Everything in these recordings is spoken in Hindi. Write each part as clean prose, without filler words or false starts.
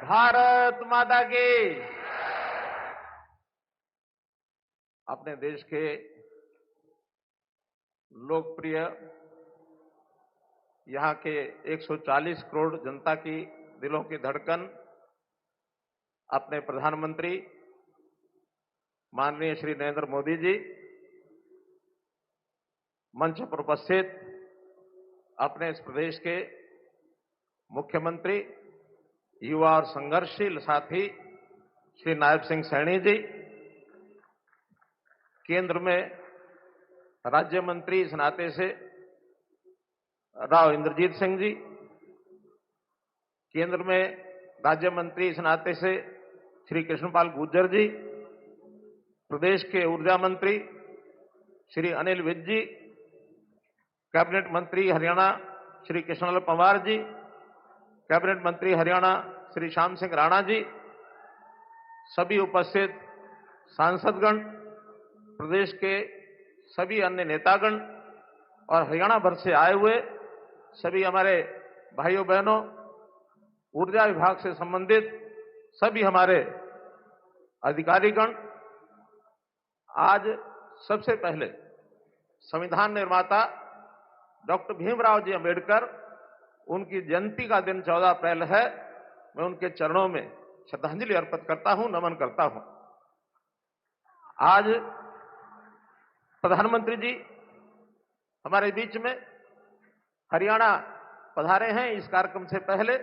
भारत माता की। अपने देश के लोकप्रिय यहां के 140 करोड़ जनता की दिलों की धड़कन अपने प्रधानमंत्री माननीय श्री नरेंद्र मोदी जी, मंच पर उपस्थित अपने इस प्रदेश के मुख्यमंत्री, युवा और संघर्षशील साथी श्री नायब सिंह सैनी जी, केंद्र में राज्य मंत्री इस नाते से राव इंद्रजीत सिंह जी, केंद्र में राज्य मंत्री इस नाते से श्री कृष्णपाल गुर्जर जी, प्रदेश के ऊर्जा मंत्री श्री अनिल विज जी, कैबिनेट मंत्री हरियाणा श्री कृष्णलाल पंवार जी, कैबिनेट मंत्री हरियाणा श्री श्याम सिंह राणा जी, सभी उपस्थित सांसदगण, प्रदेश के सभी अन्य नेतागण और हरियाणा भर से आए हुए सभी हमारे भाइयों बहनों, ऊर्जा विभाग से संबंधित सभी हमारे अधिकारीगण, आज सबसे पहले संविधान निर्माता डॉक्टर भीमराव जी अंबेडकर, उनकी जयंती का दिन 14 अप्रैल है। मैं उनके चरणों में श्रद्धांजलि अर्पित करता हूं, नमन करता हूं। आज प्रधानमंत्री जी हमारे बीच में हरियाणा पधारे हैं। इस कार्यक्रम से पहले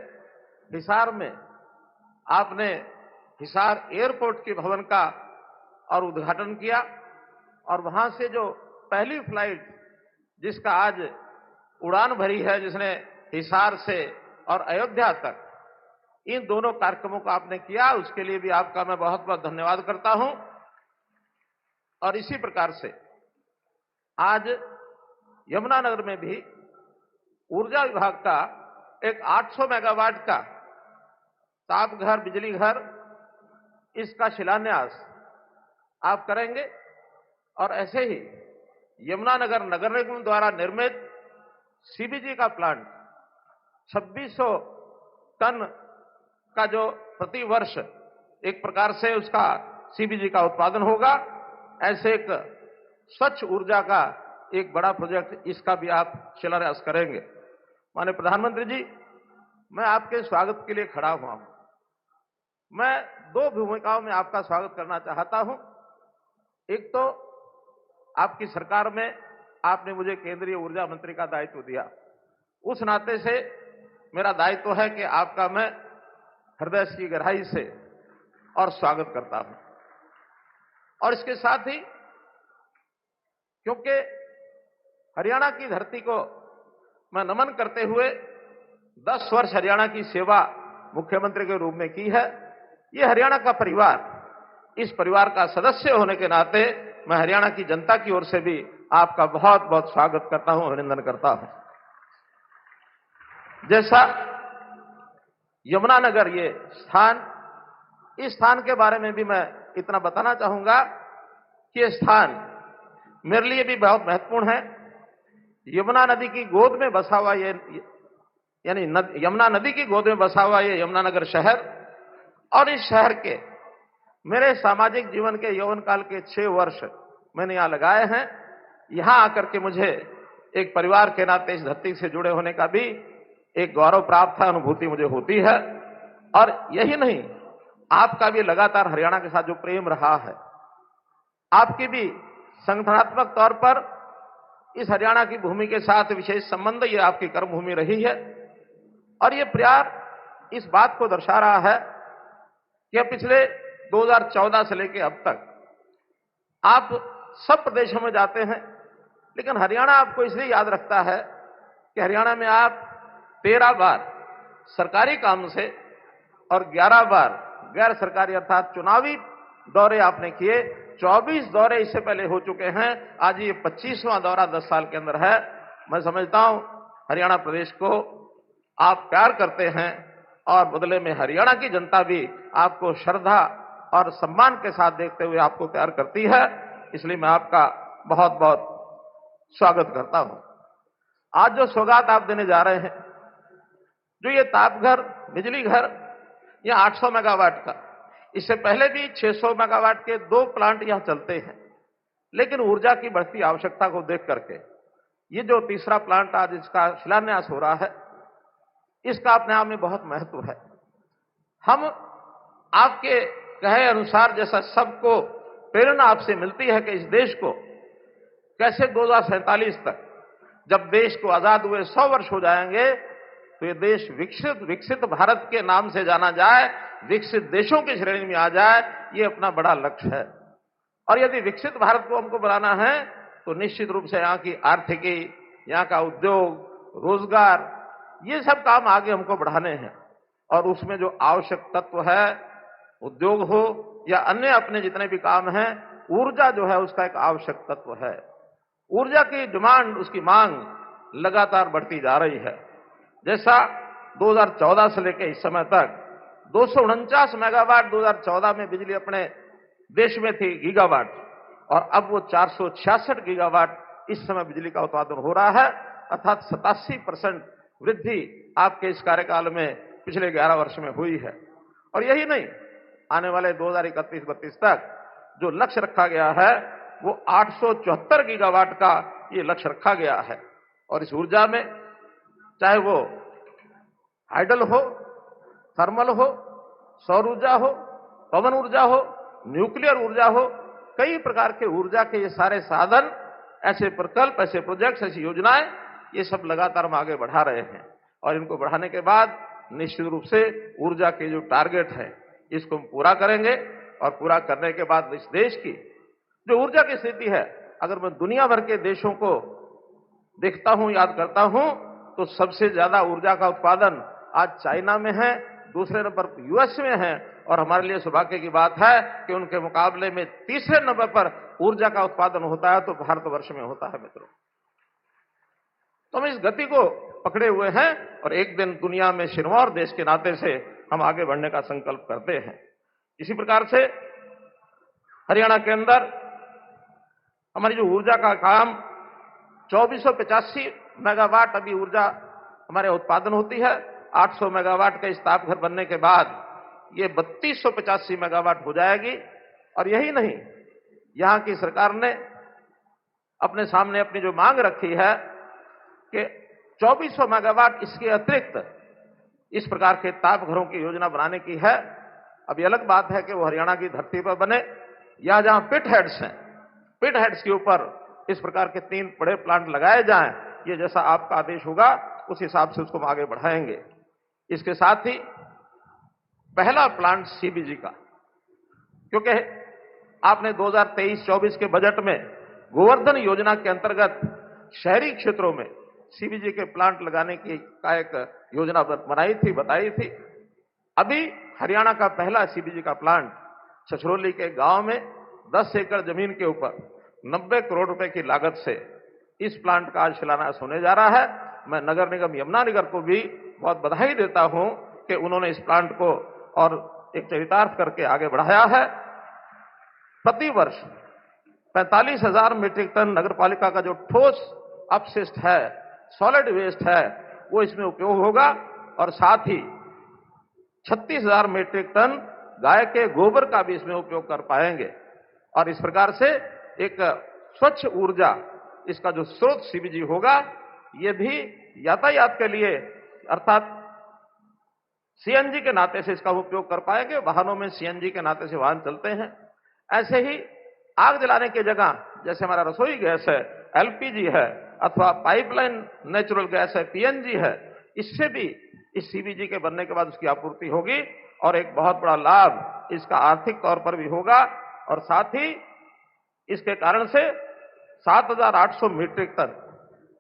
हिसार में आपने हिसार एयरपोर्ट के भवन का और उद्घाटन किया और वहां से जो पहली फ्लाइट जिसका आज उड़ान भरी है, जिसने हिसार से और अयोध्या तक, इन दोनों कार्यक्रमों को आपने किया, उसके लिए भी आपका मैं बहुत बहुत धन्यवाद करता हूं। और इसी प्रकार से आज यमुनानगर में भी ऊर्जा विभाग का एक 800 मेगावाट का ताप घर, बिजली घर, इसका शिलान्यास आप करेंगे। और ऐसे ही यमुनानगर नगर निगम द्वारा निर्मित सीबीजी का प्लांट 2600 टन का जो प्रति वर्ष एक प्रकार से उसका सीबीजी का उत्पादन होगा, ऐसे एक स्वच्छ ऊर्जा का एक बड़ा प्रोजेक्ट, इसका भी आप शिलान्यास करेंगे। माननीय प्रधानमंत्री जी, मैं आपके स्वागत के लिए खड़ा हुआ हूं। मैं दो भूमिकाओं में आपका स्वागत करना चाहता हूं। एक तो आपकी सरकार में आपने मुझे केंद्रीय ऊर्जा मंत्री का दायित्व दिया, उस नाते से मेरा दायित्व है कि आपका मैं हृदय की गहराई से और स्वागत करता हूं। और इसके साथ ही क्योंकि हरियाणा की धरती को मैं नमन करते हुए 10 वर्ष हरियाणा की सेवा मुख्यमंत्री के रूप में की है, ये हरियाणा का परिवार, इस परिवार का सदस्य होने के नाते मैं हरियाणा की जनता की ओर से भी आपका बहुत बहुत स्वागत करता हूं, अभिनंदन करता हूं। जैसा यमुनानगर ये स्थान, इस स्थान के बारे में भी मैं इतना बताना चाहूंगा कि ये स्थान मेरे लिए भी बहुत महत्वपूर्ण है। यमुना नदी की गोद में बसा हुआ ये, यानी यमुना नदी की गोद में बसा हुआ ये यमुनानगर शहर, और इस शहर के मेरे सामाजिक जीवन के यौवन काल के 6 वर्ष मैंने यहां लगाए हैं। यहां आकर के मुझे एक परिवार के नाते इस धरती से जुड़े होने का भी एक गौरव प्राप्त है, अनुभूति मुझे होती है। और यही नहीं, आपका भी लगातार हरियाणा के साथ जो प्रेम रहा है, आपकी भी संगठनात्मक तौर पर इस हरियाणा की भूमि के साथ विशेष संबंध, ये आपकी कर्मभूमि रही है। और ये प्यार इस बात को दर्शा रहा है कि पिछले 2014 से लेकर अब तक आप सब प्रदेशों में जाते हैं, लेकिन हरियाणा आपको इसलिए याद रखता है कि हरियाणा में आप 13 बार सरकारी काम से और 11 बार गैर सरकारी अर्थात चुनावी दौरे आपने किए। 24 दौरे इससे पहले हो चुके हैं, आज ये 25वां दौरा 10 साल के अंदर है। मैं समझता हूं हरियाणा प्रदेश को आप प्यार करते हैं और बदले में हरियाणा की जनता भी आपको श्रद्धा और सम्मान के साथ देखते हुए आपको प्यार करती है। इसलिए मैं आपका बहुत बहुत स्वागत करता हूं। आज जो सौगात आप देने जा रहे हैं, जो ये तापघर, बिजली घर, या 800 मेगावाट का। इससे पहले भी 600 मेगावाट के 2 प्लांट यहां चलते हैं। लेकिन ऊर्जा की बढ़ती आवश्यकता को देख करके ये जो तीसरा प्लांट आज इसका शिलान्यास हो रहा है, इसका अपने आप में बहुत महत्व है। हम आपके कहे अनुसार जैसा सबको प्रेरणा आपसे मिलती है कि इस देश को कैसे 2047 तक, जब देश को आजाद हुए 100 वर्ष हो जाएंगे, तो ये देश विकसित भारत के नाम से जाना जाए, विकसित देशों की श्रेणी में आ जाए, ये अपना बड़ा लक्ष्य है। और यदि विकसित भारत को हमको बनाना है तो निश्चित रूप से यहाँ की आर्थिकी, यहाँ का उद्योग, रोजगार, ये सब काम आगे हमको बढ़ाने हैं। और उसमें जो आवश्यक तत्व है, उद्योग हो या अन्य अपने जितने भी काम हैं, ऊर्जा जो है उसका एक आवश्यक तत्व है। ऊर्जा की डिमांड, उसकी मांग लगातार बढ़ती जा रही है। जैसा 2014 से लेकर इस समय तक 249 मेगावाट 2014 में बिजली अपने देश में थी गीगावाट, और अब वो 466 गीगावाट इस समय बिजली का उत्पादन हो रहा है, अर्थात 87% वृद्धि आपके इस कार्यकाल में पिछले 11 वर्ष में हुई है। और यही नहीं, आने वाले 2031-32 तक जो लक्ष्य रखा गया है वो 874 गीगावाट का ये लक्ष्य रखा गया है। और इस ऊर्जा में चाहे वो हाइडल हो, थर्मल हो, सौर ऊर्जा हो, पवन ऊर्जा हो, न्यूक्लियर ऊर्जा हो, कई प्रकार के ऊर्जा के ये सारे साधन, ऐसे प्रकल्प, ऐसे प्रोजेक्ट्स, ऐसी योजनाएं, ये सब लगातार हम आगे बढ़ा रहे हैं। और इनको बढ़ाने के बाद निश्चित रूप से ऊर्जा के जो टारगेट है इसको हम पूरा करेंगे। और पूरा करने के बाद इस देश की जो ऊर्जा की स्थिति है, अगर मैं दुनिया भर के देशों को देखता हूं, याद करता हूं, तो सबसे ज्यादा ऊर्जा का उत्पादन आज चाइना में है, दूसरे नंबर पर यूएस में है, और हमारे लिए सौभाग्य की बात है कि उनके मुकाबले में तीसरे नंबर पर ऊर्जा का उत्पादन होता है तो भारतवर्ष में होता है। मित्रों, तो हम इस गति को पकड़े हुए हैं और एक दिन दुनिया में सिरमौर देश के नाते से हम आगे बढ़ने का संकल्प करते हैं। इसी प्रकार से हरियाणा के अंदर हमारी जो ऊर्जा का काम 2485 मेगावाट अभी ऊर्जा हमारे उत्पादन होती है। 800 मेगावाट का इस तापघर बनने के बाद ये 3285 मेगावाट हो जाएगी। और यही नहीं, यहां की सरकार ने अपने सामने अपनी जो मांग रखी है कि 2400 मेगावाट इसके अतिरिक्त इस प्रकार के तापघरों की योजना बनाने की है। अभी अलग बात है कि वो हरियाणा की धरती पर बने या जहां पिट हेड्स हैं, पिट हेड्स के ऊपर इस प्रकार के 3 बड़े प्लांट लगाए जाएं। ये जैसा आपका आदेश होगा उस हिसाब से उसको हम आगे बढ़ाएंगे। इसके साथ ही पहला प्लांट सीबीजी का, क्योंकि आपने 2023-24 के बजट में गोवर्धन योजना के अंतर्गत शहरी क्षेत्रों में सीबीजी के प्लांट लगाने की एक योजना बनाई थी, बताई थी। अभी हरियाणा का पहला सीबीजी का प्लांट छछरौली के गांव में 10 एकड़ जमीन के ऊपर 90 करोड़ रुपए की लागत से इस प्लांट का आज शिलान्यास होने जा रहा है। मैं नगर निगम यमुनानगर को भी बहुत बधाई देता हूं कि उन्होंने इस प्लांट को और एक चरितार्थ करके आगे बढ़ाया है। प्रति वर्ष 45,000 मीट्रिक टन नगरपालिका का जो ठोस अपशिष्ट है, सॉलिड वेस्ट है, वो इसमें उपयोग होगा। और साथ ही 36,000 मीट्रिक टन गाय के गोबर का भी इसमें उपयोग कर पाएंगे। और इस प्रकार से एक स्वच्छ ऊर्जा, इसका जो स्रोत सीबीजी होगा, ये भी यातायात के लिए अर्थात सीएनजी के नाते से इसका उपयोग कर पाएंगे। वाहनों में सीएनजी के नाते से वाहन चलते हैं। ऐसे ही आग जलाने की जगह जैसे हमारा रसोई गैस है, एलपीजी है, अथवा पाइपलाइन नेचुरल गैस है, पीएनजी है, इससे भी इस सीबीजी के बनने के बाद उसकी आपूर्ति होगी और एक बहुत बड़ा लाभ इसका आर्थिक तौर पर भी होगा। और साथ ही इसके कारण से 7,800 मीट्रिक टन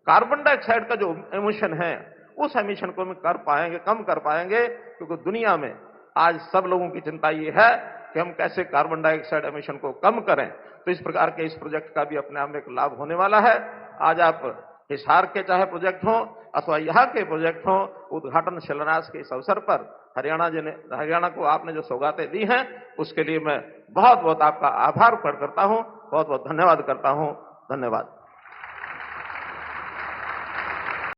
कार्बन डाइऑक्साइड का जो एमिशन है, उस एमिशन को हम कम कर पाएंगे, क्योंकि दुनिया में आज सब लोगों की चिंता ये है कि हम कैसे कार्बन डाइऑक्साइड एमिशन को कम करें। तो इस प्रकार के इस प्रोजेक्ट का भी अपने आप में एक लाभ होने वाला है। आज आप हिसार के चाहे प्रोजेक्ट हो अथवा यहाँ के प्रोजेक्ट हो, उद्घाटन शिलान्यास के इस अवसर पर हरियाणा को आपने जो सौगातें दी हैं, उसके लिए मैं बहुत बहुत आपका आभार प्रकट करता हूं, बहुत बहुत धन्यवाद करता हूं। धन्यवाद।